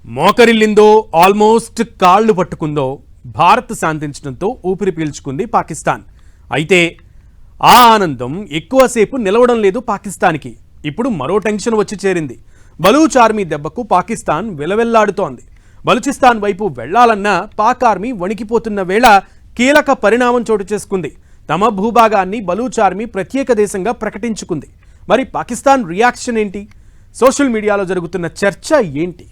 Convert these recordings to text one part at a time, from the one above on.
మోకరిల్లిందో almost కాళ్లు పట్టుకుందో భారత్ శాంతించడంతో ఊపిరి పీల్చుకుంది పాకిస్తాన్. అయితే ఆ ఆనందం ఎక్కువసేపు నిలవడం లేదు పాకిస్తాన్కి. ఇప్పుడు మరో టెన్షన్ వచ్చి చేరింది. బలూచ్ ఆర్మీ దెబ్బకు పాకిస్తాన్ విలవెల్లాడుతోంది. బలూచిస్తాన్ వైపు వెళ్లాలన్నా పాక్ ఆర్మీ వణికిపోతున్న వేళ కీలక పరిణామం చోటు చేసుకుంది. తమ భూభాగాన్ని బలూచ్ ఆర్మీ ప్రత్యేక దేశంగా ప్రకటించుకుంది. మరి పాకిస్తాన్ రియాక్షన్ ఏంటి? సోషల్ మీడియాలో జరుగుతున్న చర్చ ఏంటి?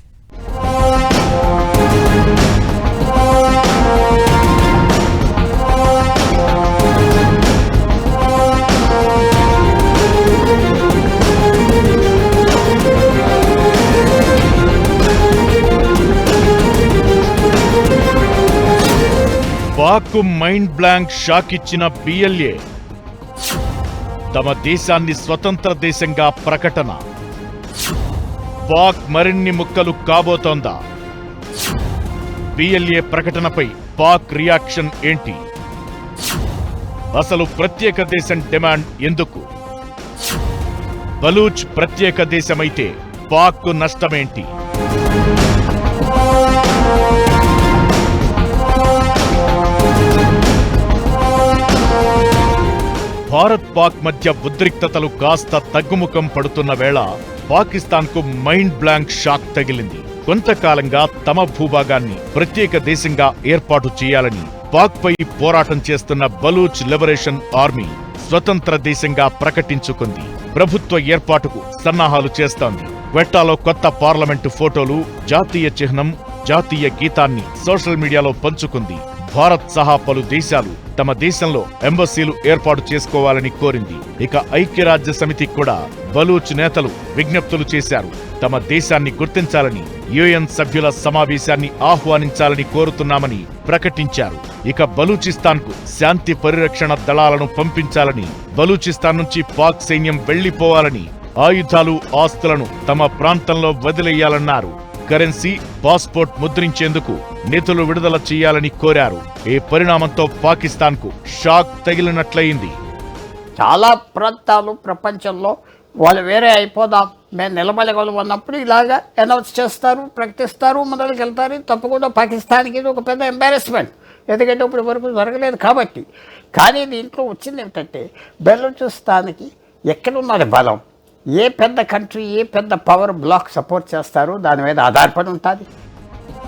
పాక్ మైండ్ బ్లాంక్ షాక్ ఇచ్చిన బిఎల్ఏ తమ దేశాన్ని స్వతంత్ర దేశంగా ప్రకటన. పాక్ మరిన్ని ముక్కలు కాబోతోందా? బిఎల్ఏ ప్రకటనపై పాక్ రియాక్షన్ ఏంటి? అసలు ప్రత్యేక దేశం డిమాండ్ ఎందుకు? బలూచ్ ప్రత్యేక దేశమైతే పాక్ నష్టమేంటి? భారత్ పాక్ మధ్య ఉద్రిక్తతలు కాస్త తగ్గుముఖం పడుతున్న వేళ పాకిస్తాన్కు మైండ్ బ్లాంక్ షాక్ తగిలింది. కొంతకాలంగా తమ భూభాగాన్ని ప్రత్యేక దేశంగా ఏర్పాటు చేయాలని పాక్పై పోరాటం చేస్తున్న బలూచ్ లిబరేషన్ ఆర్మీ స్వతంత్ర దేశంగా ప్రకటించుకుంది. ప్రభుత్వ ఏర్పాటుకు సన్నాహాలు చేస్తోంది. క్వెట్టాలో కొత్త పార్లమెంటు ఫోటోలు, జాతీయ చిహ్నం, జాతీయ గీతాన్ని సోషల్ మీడియాలో పంచుకుంది. భారత్ సహా పలు దేశాలు తమ దేశంలో ఎంబసీలు ఏర్పాటు చేసుకోవాలని కోరింది. ఇక ఐక్యరాజ్య సమితి కూడా బలూచ్ నేతలు విజ్ఞప్తులు చేశారు. తమ దేశాన్ని గుర్తించాలని, యుఎన్ సభ్యుల సమావేశాన్ని ఆహ్వానించాలని కోరుతున్నామని ప్రకటించారు. ఇక బలూచిస్తాన్కు శాంతి పరిరక్షణ దళాలను పంపించాలని, బలూచిస్తాన్ నుంచి పాక్ సైన్యం వెళ్లిపోవాలని, ఆయుధాలు, ఆస్తులను తమ ప్రాంతంలో వదిలేయాలన్నారు. కరెన్సీ, పాస్పోర్ట్ ముద్రించేందుకు నిధులు విడుదల చేయాలని కోరారు. ఈ పరిణామంతో పాకిస్తాన్కు షాక్ తగిలినట్లయింది. చాలా ప్రాంతాలు ప్రపంచంలో వాళ్ళు వేరే అయిపోదాం, మేము నిలబడగలం అన్నప్పుడు ఇలాగా అనౌన్స్ చేస్తారు, ప్రకటిస్తారు, మొదలుకి వెళ్తారు. తప్పకుండా పాకిస్తాన్కి ఇది ఒక పెద్ద ఎంబారెస్మెంట్, ఎందుకంటే ఇప్పుడు వరకు జరగలేదు కాబట్టి. కానీ దీంట్లో వచ్చింది ఏమిటంటే బెలూచిస్తాన్కి ఎక్కడున్నది బలం, ఏ పెద్ద కంట్రీ, ఏ పెద్ద పవర్ బ్లాక్ సపోర్ట్ చేస్తారో దాని మీద ఆధారపడి ఉంటుంది.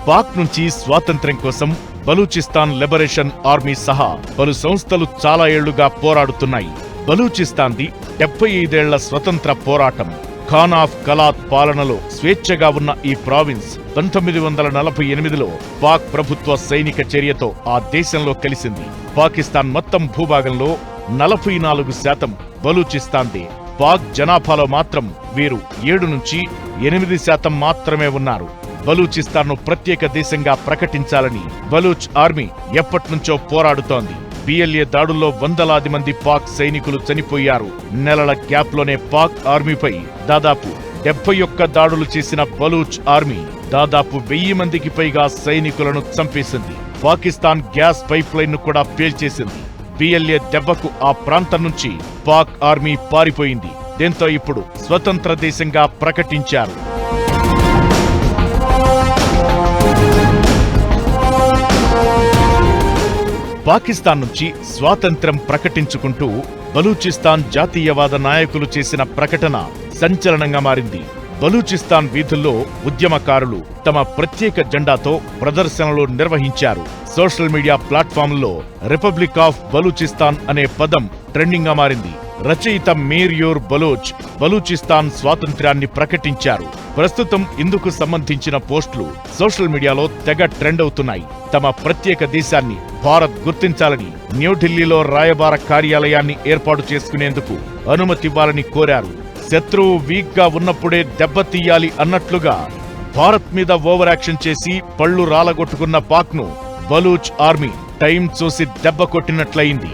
పాక్ నుంచి స్వాతంత్ర్యం కోసం బలూచిస్తాన్ లిబరేషన్ ఆర్మీ సహా పలు సంస్థలు చాలా ఏళ్లుగా పోరాడుతున్నాయి. బలూచిస్తాన్ది 75 ఏళ్ల స్వతంత్ర పోరాటం. ఖాన్ ఆఫ్ కలాత్ పాలనలో స్వేచ్ఛగా ఉన్న ఈ ప్రావిన్స్ 1948లో పాక్ ప్రభుత్వ సైనిక చర్యతో ఆ దేశంలో కలిసింది. పాకిస్తాన్ మొత్తం భూభాగంలో 44% బలూచిస్తాన్దే. పాక్ జనాభాలో మాత్రం వీరు 7 నుంచి 8% మాత్రమే ఉన్నారు. బలూచిస్తాన్ను ప్రత్యేక దేశంగా ప్రకటించాలని బలూచ్ ఆర్మీ ఎప్పట్నుంచో పోరాడుతోంది. బిఎల్ఏ దాడుల్లో వందలాది మంది పాక్ సైనికులు చనిపోయారు. నెలల గ్యాప్లోనే పాక్ ఆర్మీపై దాదాపు 71 దాడులు చేసిన బలూచ్ ఆర్మీ దాదాపు 1000 మందికి పైగా సైనికులను చంపేసింది. పాకిస్తాన్ గ్యాస్ పైప్ లైన్ ను కూడా పేల్చేసింది. బిఎల్ఏ దెబ్బకు ఆ ప్రాంతం నుంచి పాక్ ఆర్మీ పారిపోయింది. దీంతో ఇప్పుడు స్వతంత్ర దేశంగా ప్రకటించారు. పాకిస్తాన్ నుంచి స్వాతంత్ర్యం ప్రకటించుకుంటూ బలూచిస్తాన్ జాతీయవాద నాయకులు చేసిన ప్రకటన సంచలనంగా మారింది. బలూచిస్తాన్ వీధుల్లో ఉద్యమకారులు తమ ప్రత్యేక జెండాతో ప్రదర్శనలు నిర్వహించారు. సోషల్ మీడియా ప్లాట్ఫామ్లో రిపబ్లిక్ ఆఫ్ బలూచిస్తాన్ అనే పదం ట్రెండింగ్ గా మారింది. రచయిత మీర్ యూర్ బలూచ్ బలూచిస్తాన్ స్వాతంత్ర్యాన్ని ప్రకటించారు. ప్రస్తుతం ఇందుకు సంబంధించిన పోస్టులు సోషల్ మీడియాలో తెగ ట్రెండ్ అవుతున్నాయి. తమ ప్రత్యేక దేశాన్ని భారత్ గుర్తించాలని న్యూఢిల్లీలో రాయబార కార్యాలయాన్ని ఏర్పాటు చేసుకునేందుకు అనుమతివ్వాలని కోరారు. శత్రువు వీక్ గా ఉన్నప్పుడే దెబ్బతీయాలి అన్నట్లుగా భారత్ మీద ఓవర్ యాక్షన్ చేసి పళ్లు రాలగొట్టుకున్న పాక్ ను బలూచ్ ఆర్మీ టైం చూసి దెబ్బ కొట్టినట్లయింది.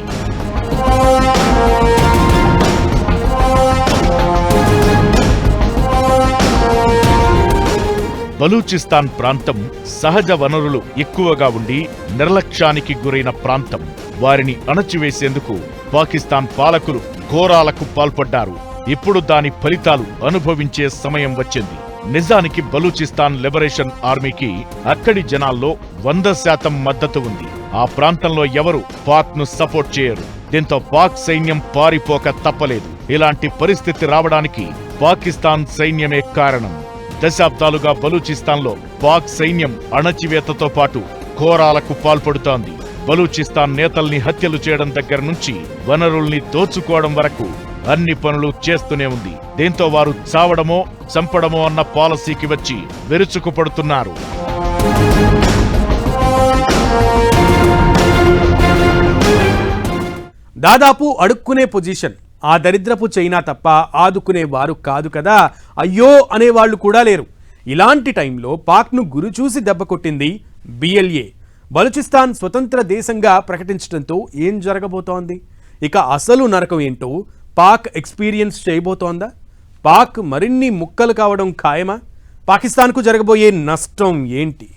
బలూచిస్తాన్ ప్రాంతం సహజ వనరులు ఎక్కువగా ఉండి నిర్లక్ష్యానికి గురైన ప్రాంతం. వారిని అణచివేసేందుకు పాకిస్తాన్ పాలకులు ఘోరాలకు పాల్పడ్డారు. ఇప్పుడు దాని ఫలితాలు అనుభవించే సమయం వచ్చింది. నిజానికి బలూచిస్తాన్ లిబరేషన్ ఆర్మీకి అక్కడి జనాల్లో 100% మద్దతు ఉంది. ఆ ప్రాంతంలో ఎవరు పాక్ ను సపోర్ట్ చేయరు. దీంతో పాక్ సైన్యం పారిపోక తప్పలేదు. ఇలాంటి పరిస్థితి రావడానికి పాకిస్తాన్ సైన్యమే కారణం. దశాబ్దాలుగా బలూచిస్తాన్లో పాక్ సైన్యం అణచివేతతో పాటు ఘోరాలకు పాల్పడుతోంది. బలూచిస్తాన్ నేతల్ని హత్యలు చేయడం దగ్గర నుంచి వనరుల్ని దోచుకోవడం వరకు అన్ని పనులు చేస్తూనే ఉంది. దీంతో వారు చావడమో చంపడమో అన్న పాలసీకి వచ్చి విరుచుకుపడుతున్నారు. దాదాపు అడుక్కునే పొజిషన్. ఆ దరిద్రపు చైనా తప్ప ఆదుకునే వారు కాదు కదా, అయ్యో అనేవాళ్లు కూడా లేరు. ఇలాంటి టైంలో పాక్ను గురిచూసి దెబ్బ కొట్టింది బిఎల్ఏ. బలూచిస్తాన్ స్వతంత్ర దేశంగా ప్రకటించడంతో ఏం జరగబోతోంది? ఇక అసలు నరకం ఏంటో పాక్ ఎక్స్పీరియన్స్ చేయబోతోందా? పాక్ మరిన్ని ముక్కలు కావడం ఖాయమా? పాకిస్తాన్కు జరగబోయే నష్టం ఏంటి?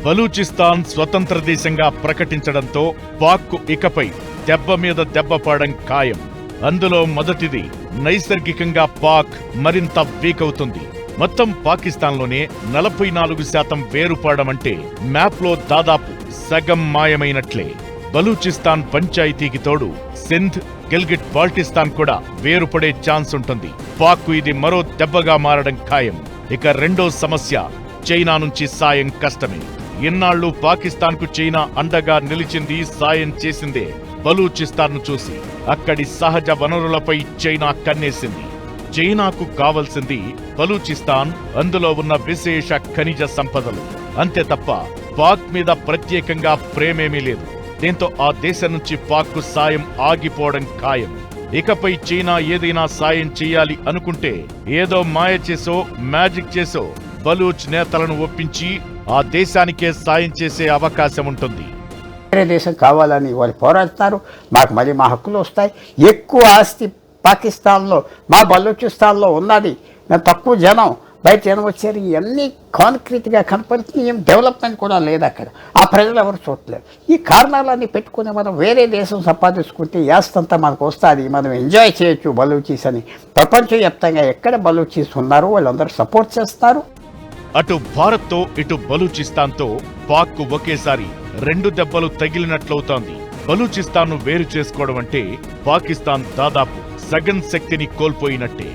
బలూచిస్తాన్ స్వతంత్ర దేశంగా ప్రకటించడంతో పాక్కు ఇకపై దెబ్బ మీద దెబ్బ పడడం ఖాయం. అందులో మొదటిది, నైసర్గికంగా పాక్ మరింత వీక్ అవుతుంది. మొత్తం పాకిస్తాన్లోనే 44% వేరుపడడం అంటే మ్యాప్లో దాదాపు సగం మాయమైనట్లే. బలూచిస్తాన్ పంచాయతీకి తోడు సింధ్, గిల్గిట్ బాల్టిస్తాన్ కూడా వేరుపడే ఛాన్స్ ఉంటుంది. పాక్కు ఇది మరో దెబ్బగా మారడం ఖాయం. ఇక రెండో సమస్య, చైనా నుంచి సాయం కష్టమే. ఇన్నాళ్లు పాకిస్తాన్కు చైనా అండగా నిలిచింది, సాయం చేసిందే. బలూచిస్తాన్ను చూసి అక్కడి సహజ వనరులపై చైనా కన్నేసింది. చైనాకు కావలసింది బలూచిస్తాన్, అందులో ఉన్న విశేష ఖనిజ సంపదలు. అంతే తప్ప పాక్ మీద ప్రత్యేకంగా ప్రేమేమీ లేదు. దీంతో ఆ దేశం నుంచి పాక్కు సాయం ఆగిపోవడం ఖాయం. ఇకపై చైనా ఏదైనా సాయం చేయాలి అనుకుంటే ఏదో మాయ చేసో మ్యాజిక్ చేసో బలూచ్ నేతలను ఒప్పించి ఆ దేశానికే సాయం చేసే అవకాశం ఉంటుంది. వేరే దేశం కావాలని వాళ్ళు పోరాడతారు, మాకు మళ్ళీ మా హక్కులు వస్తాయి. ఎక్కువ ఆస్తి పాకిస్తాన్లో, మా బలూచిస్తాన్లో ఉన్నది. మేము తక్కువ జనం, బయట జనం వచ్చారు. ఇవన్నీ కాంక్రీట్గా కనపడుతుంది. ఏం డెవలప్మెంట్ కూడా లేదు అక్కడ. ఆ ప్రజలు ఎవరు చూడలేరు. ఈ కారణాలన్నీ పెట్టుకుని మనం వేరే దేశం సంపాదించుకుంటే యాస్తంతా మనకు వస్తుంది, మనం ఎంజాయ్ చేయొచ్చు బలూచీస్ అని. ప్రపంచవ్యాప్తంగా ఎక్కడ బలూచీస్ ఉన్నారో వాళ్ళందరూ సపోర్ట్ చేస్తారు. అటు భారత్తో ఇటు బలూచిస్తాన్తో పాక్కు ఒకేసారి 2 దెబ్బలు తగిలినట్లవుతోంది. బలూచిస్తాన్ను వేరు చేసుకోవడం అంటే పాకిస్తాన్ దాదాపు సగం శక్తిని కోల్పోయినట్టే.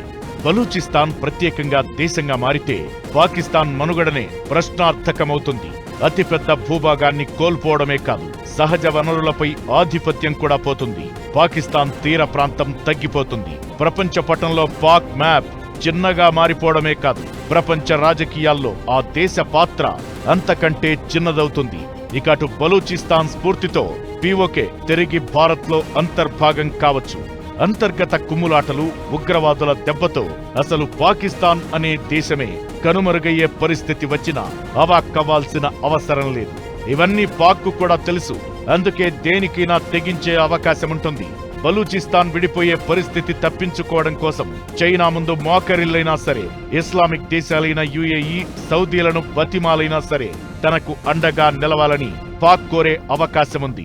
బలూచిస్తాన్ ప్రత్యేకంగా దేశంగా మారితే పాకిస్తాన్ మనుగడనే ప్రశ్నార్థకమవుతుంది. అతిపెద్ద భూభాగాన్ని కోల్పోవడమే కాదు, సహజ వనరులపై ఆధిపత్యం కూడా పోతుంది. పాకిస్తాన్ తీర ప్రాంతం తగ్గిపోతుంది. ప్రపంచ పటంలో పాక్ మ్యాప్ చిన్నగా మారిపోవడమే కాదు, ప్రపంచ రాజకీయాల్లో ఆ దేశ పాత్ర అంతకంటే చిన్నదవుతుంది. ఇక అటు బలూచిస్తాన్ స్ఫూర్తితో పీఓకే తిరిగి భారత్లో అంతర్భాగం కావచ్చు. అంతర్గత కుమ్ములాటలు, ఉగ్రవాదుల దెబ్బతో అసలు పాకిస్తాన్ అనే దేశమే కనుమరుగయ్యే పరిస్థితి వచ్చినా అవాక్కవ్వాల్సిన అవసరం లేదు. ఇవన్నీ పాక్కు కూడా తెలుసు. అందుకే దేనికైనా తెగించే అవకాశముంటుంది. బలూచిస్తాన్ విడిపోయే పరిస్థితి తప్పించుకోవడం కోసం చైనా ముందు మోకరిల్లైనా సరే, ఇస్లామిక్ దేశాలైన యుఏఈ, సౌదీలను బతిమాలైనా సరే తనకు అండగా నిలవాలని పాక్ కోరే అవకాశముంది.